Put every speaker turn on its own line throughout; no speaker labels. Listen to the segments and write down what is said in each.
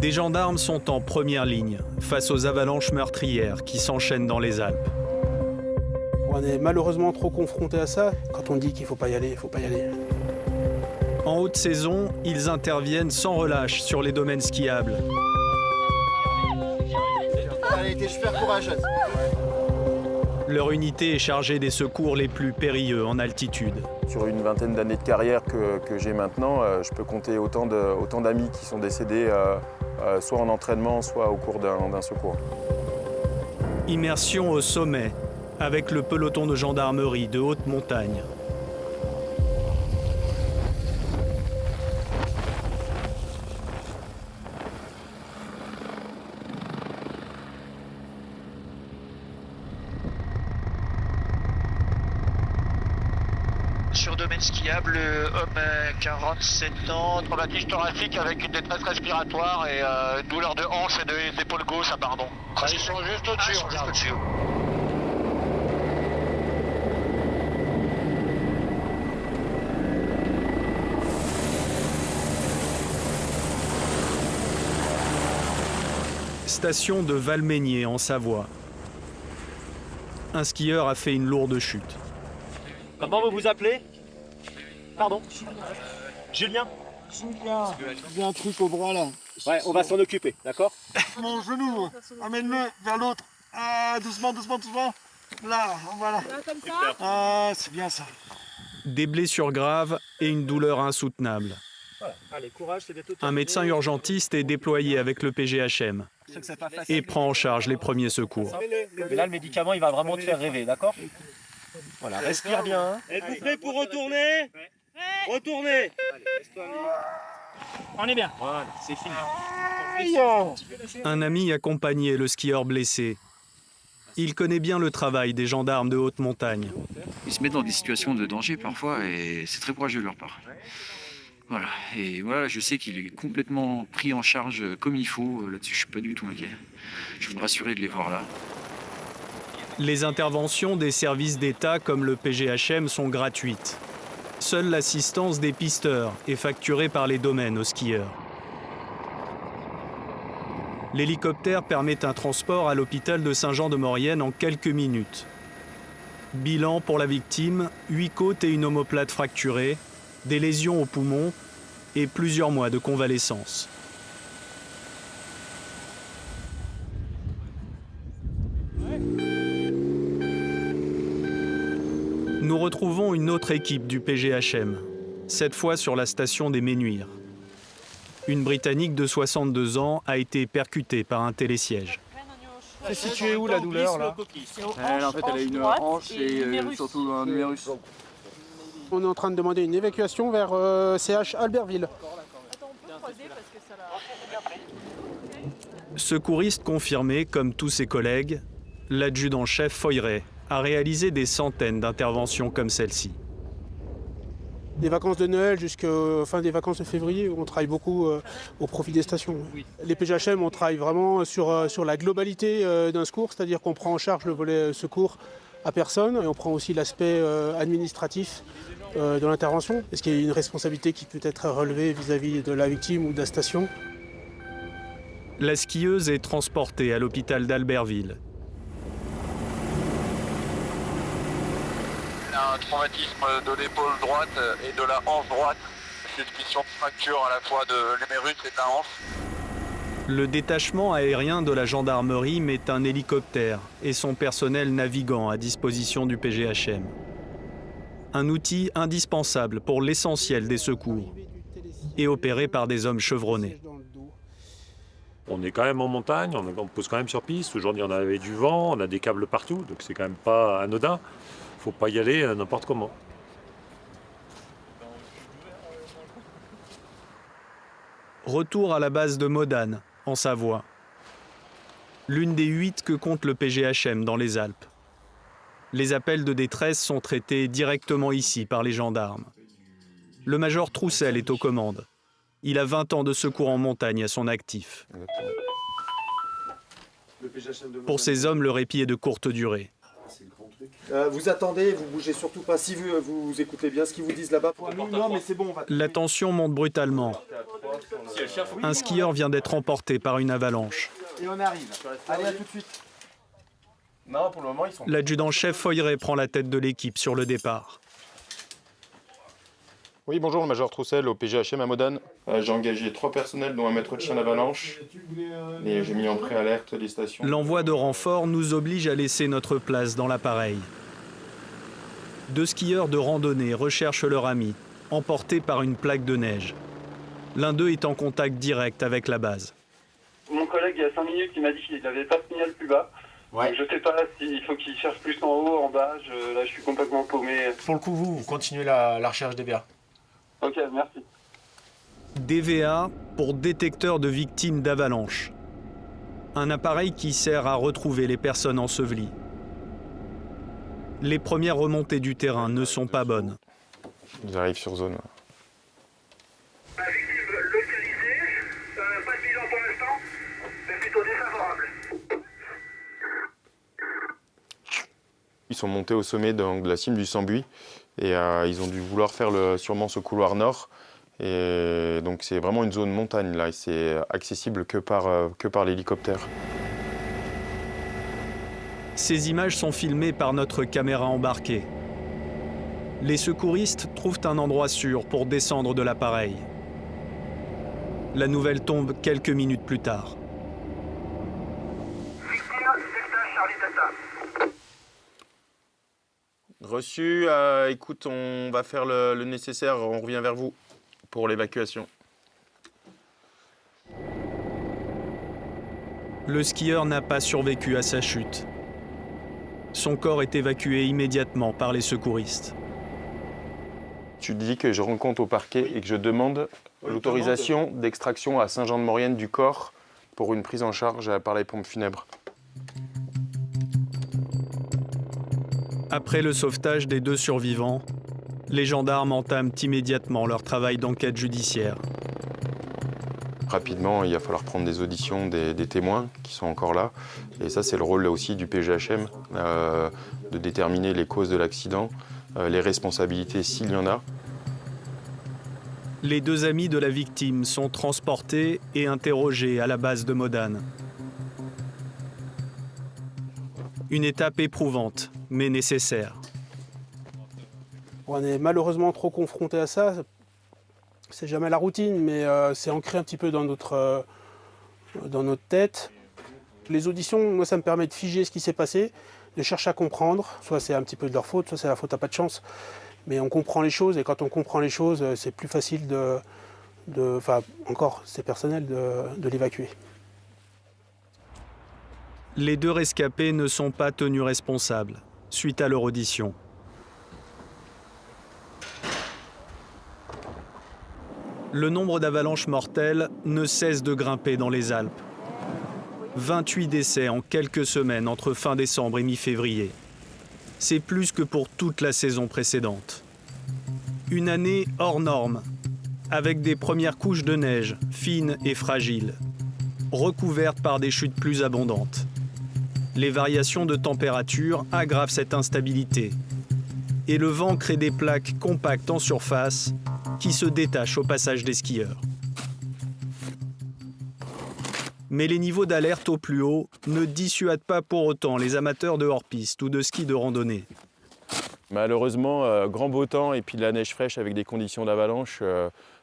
Des gendarmes sont en première ligne face aux avalanches meurtrières qui s'enchaînent dans les Alpes.
On est malheureusement trop confronté à ça. Quand on dit qu'il ne faut pas y aller, il ne faut pas y aller.
En haute saison, ils interviennent sans relâche sur les domaines skiables.
Elle a été super courageuse.
Leur unité est chargée des secours les plus périlleux en altitude.
Sur une vingtaine d'années de carrière que j'ai maintenant, je peux compter autant d'amis qui sont décédés soit en entraînement, soit au cours d'un secours.
Immersion au sommet, avec le peloton de gendarmerie de haute montagne.
Sur domaine skiable, homme 47 ans, traumatisme thoracique avec une détresse respiratoire et douleur de hanche et d'épaule gauche apparemment. Ils sont juste au-dessus, regarde.
Station de Valménier en Savoie. Un skieur a fait une lourde chute.
Comment vous vous appelez? Pardon? Julien?
Julien, j'ai un truc au bras là.
Ouais, on va s'en occuper, d'accord?
Mon genou, amène-le vers l'autre. Ah, doucement, doucement, doucement. Là, voilà.
Là, comme ça.
Ah, c'est bien ça.
Des blessures graves et une douleur insoutenable.
Voilà. Allez, courage, c'est bientôt
Un médecin urgentiste est déployé avec le PGHM et prend en charge les premiers secours.
Mais là, le médicament, il va vraiment te faire rêver, d'accord? Voilà, respire bien. Hein.
Êtes-vous prêts pour retourner? Retournez.
On est bien. Voilà, c'est fini.
Un ami accompagnait le skieur blessé. Il connaît bien le travail des gendarmes de haute montagne.
Ils se mettent dans des situations de danger parfois et c'est très courageux de leur part. Voilà, et voilà, je sais qu'il est complètement pris en charge comme il faut. Là-dessus, je suis pas du tout inquiet. Je veux me rassurer de les voir là.
Les interventions des services d'État comme le PGHM sont gratuites. Seule l'assistance des pisteurs est facturée par les domaines aux skieurs. L'hélicoptère permet un transport à l'hôpital de Saint-Jean-de-Maurienne en quelques minutes. Bilan pour la victime, 8 côtes et une omoplate fracturée, des lésions aux poumons et plusieurs mois de convalescence. Nous retrouvons une autre équipe du PGHM, cette fois sur la station des Ménuires. Une Britannique de 62 ans a été percutée par un télésiège.
C'est situé où la douleur là?
En fait, elle a une hanche et surtout un numérus.
On est en train de demander une évacuation vers CH Albertville.
Secouriste confirmé comme tous ses collègues, l'adjudant-chef Foyret a réalisé des centaines d'interventions comme celle-ci.
Des vacances de Noël jusqu'à fin des vacances de février, on travaille beaucoup au profit des stations. Les PGHM, on travaille vraiment sur la globalité d'un secours, c'est-à-dire qu'on prend en charge le volet secours à personne et on prend aussi l'aspect administratif de l'intervention. Est-ce qu'il y a une responsabilité qui peut être relevée vis-à-vis de la victime ou de la station?
La skieuse est transportée à l'hôpital d'Albertville.
Il a un traumatisme de l'épaule droite et de la hanche droite. Suspicion de fracture à la fois de l'humérus et de la hanche.
Le détachement aérien de la gendarmerie met un hélicoptère et son personnel navigant à disposition du PGHM. Un outil indispensable pour l'essentiel des secours et opéré par des hommes chevronnés.
On est quand même en montagne, on pose quand même sur piste. Aujourd'hui, on avait du vent, on a des câbles partout, donc c'est quand même pas anodin. Faut pas y aller n'importe comment.
Retour à la base de Modane, en Savoie. L'une des 8 que compte le PGHM dans les Alpes. Les appels de détresse sont traités directement ici par les gendarmes. Le major Troussel est aux commandes. Il a 20 ans de secours en montagne à son actif. Pour ces hommes, le répit est de courte durée.
Vous attendez, vous bougez surtout pas. Si vous écoutez bien ce qu'ils vous disent là-bas. Non, mais c'est bon, on va...
La tension monte brutalement. Un skieur vient d'être emporté par une avalanche.
Et on arrive. Allez, à tout de suite. Non, pour le moment, ils sont...
L'adjudant-chef Foyret prend la tête de l'équipe sur le départ.
Oui, bonjour, le major Troussel au PGHM à Modane. J'ai engagé 3 personnels, dont un maître de chien d'avalanche. Et j'ai mis en préalerte les stations.
L'envoi de renfort nous oblige à laisser notre place dans l'appareil. 2 skieurs de randonnée recherchent leur ami, emportés par une plaque de neige. L'un d'eux est en contact direct avec la base.
Mon collègue, il y a 5 minutes, il m'a dit qu'il n'avait pas de signal plus bas.
Ouais.
Donc, je sais pas s'il faut qu'il cherche plus en haut, en bas. Là, je suis complètement paumé.
Pour le coup, vous continuez la recherche des VA.
Ok, merci.
DVA pour détecteur de victimes d'avalanche. Un appareil qui sert à retrouver les personnes ensevelies. Les premières remontées du terrain ne sont pas bonnes.
Ils arrivent sur zone.
Victime localisée, pas de bilan pour l'instant, mais plutôt défavorable.
Ils sont montés au sommet de la cime du Sambuy et ils ont dû vouloir faire sûrement ce couloir nord. Et donc c'est vraiment une zone montagne là, et c'est accessible que par l'hélicoptère.
Ces images sont filmées par notre caméra embarquée. Les secouristes trouvent un endroit sûr pour descendre de l'appareil. La nouvelle tombe quelques minutes plus tard.
Victime, Delta, Charlie Delta.
Reçu, écoute, on va faire le nécessaire, on revient vers vous pour l'évacuation.
Le skieur n'a pas survécu à sa chute. Son corps est évacué immédiatement par les secouristes.
Tu dis que je rends compte au parquet et que je demande l'autorisation d'extraction à Saint-Jean-de-Maurienne du corps pour une prise en charge par les pompes funèbres.
Après le sauvetage des 2 survivants, les gendarmes entament immédiatement leur travail d'enquête judiciaire.
Rapidement, il va falloir prendre des auditions des témoins qui sont encore là. Et ça, c'est le rôle aussi du PGHM, de déterminer les causes de l'accident, les responsabilités s'il y en a.
Les 2 amis de la victime sont transportés et interrogés à la base de Modane. Une étape éprouvante, mais nécessaire.
On est malheureusement trop confronté à ça. C'est jamais la routine, mais c'est ancré un petit peu dans notre tête. Les auditions, moi, ça me permet de figer ce qui s'est passé, de chercher à comprendre. Soit c'est un petit peu de leur faute, soit c'est la faute à pas de chance. Mais on comprend les choses, et quand on comprend les choses, c'est plus facile enfin, encore, c'est personnel, de l'évacuer.
Les 2 rescapés ne sont pas tenus responsables suite à leur audition. Le nombre d'avalanches mortelles ne cesse de grimper dans les Alpes. 28 décès en quelques semaines entre fin décembre et mi-février. C'est plus que pour toute la saison précédente. Une année hors norme, avec des premières couches de neige, fines et fragiles, recouvertes par des chutes plus abondantes. Les variations de température aggravent cette instabilité. Et le vent crée des plaques compactes en surface qui se détachent au passage des skieurs. Mais les niveaux d'alerte au plus haut ne dissuadent pas pour autant les amateurs de hors-piste ou de ski de randonnée.
Malheureusement, grand beau temps et puis de la neige fraîche avec des conditions d'avalanche,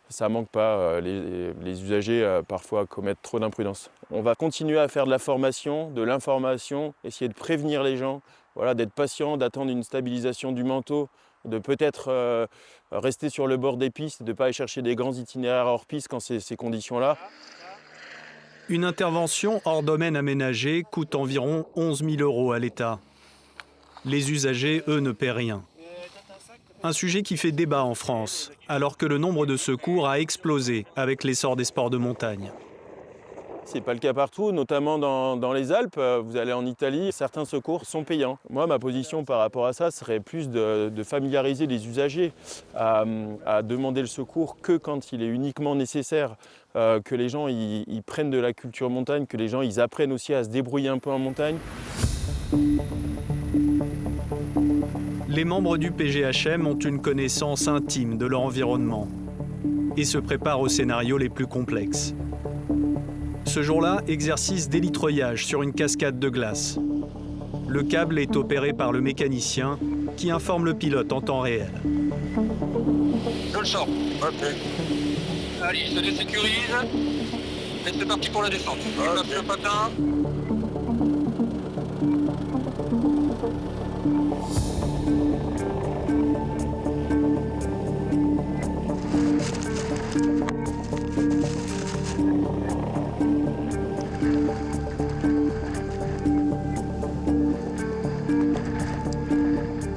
ça manque pas. Les usagers parfois commettent trop d'imprudence. On va continuer à faire de la formation, de l'information, essayer de prévenir les gens, voilà, d'être patient, d'attendre une stabilisation du manteau, de peut-être rester sur le bord des pistes, de ne pas aller chercher des grands itinéraires hors piste quand c'est ces conditions-là.
Une intervention hors domaine aménagé coûte environ 11 000 € à l'État. Les usagers, eux, ne paient rien. Un sujet qui fait débat en France, alors que le nombre de secours a explosé avec l'essor des sports de montagne.
C'est pas le cas partout, notamment dans les Alpes. Vous allez en Italie, certains secours sont payants. Moi, ma position par rapport à ça serait plus de familiariser les usagers à demander le secours que quand il est uniquement nécessaire, que les gens ils prennent de la culture montagne, que les gens ils apprennent aussi à se débrouiller un peu en montagne.
Les membres du PGHM ont une connaissance intime de leur environnement. et se prépare aux scénarios les plus complexes. Ce jour-là, exercice d'élitreillage sur une cascade de glace. Le câble est opéré par le mécanicien qui informe le pilote en temps réel.
Je le sors. Ok. Allez, il se désécurise. Et c'est parti pour la descente. Je passe le patin.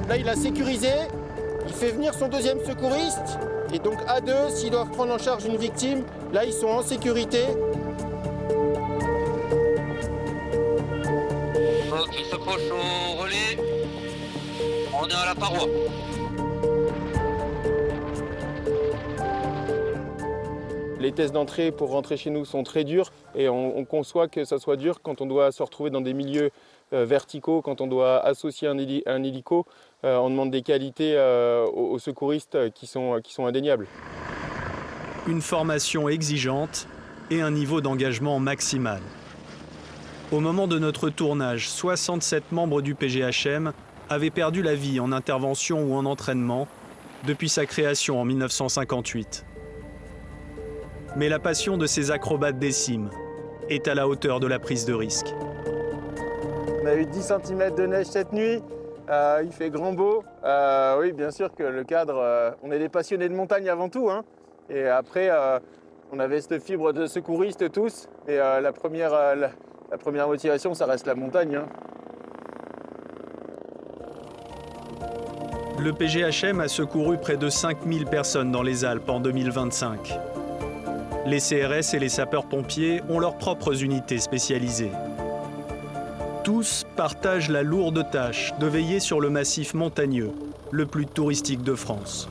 Là, il a sécurisé, il fait venir son deuxième secouriste. Et donc à deux, s'ils doivent prendre en charge une victime, là, ils sont en sécurité.
Ok, il s'approche au relais. On est à la paroi.
Les tests d'entrée pour rentrer chez nous sont très durs et on conçoit que ça soit dur quand on doit se retrouver dans des milieux verticaux, quand on doit associer un hélico. On demande des qualités aux secouristes qui sont indéniables.
Une formation exigeante et un niveau d'engagement maximal. Au moment de notre tournage, 67 membres du PGHM avaient perdu la vie en intervention ou en entraînement depuis sa création en 1958. Mais la passion de ces acrobates des cimes est à la hauteur de la prise de risque.
On a eu 10 cm de neige cette nuit, il fait grand beau. Oui, bien sûr que le cadre, on est des passionnés de montagne avant tout, hein. Et après, on avait cette fibre de secouriste tous. Et la première motivation, ça reste la montagne, hein.
Le PGHM a secouru près de 5000 personnes dans les Alpes en 2025. Les CRS et les sapeurs-pompiers ont leurs propres unités spécialisées. Tous partagent la lourde tâche de veiller sur le massif montagneux, le plus touristique de France.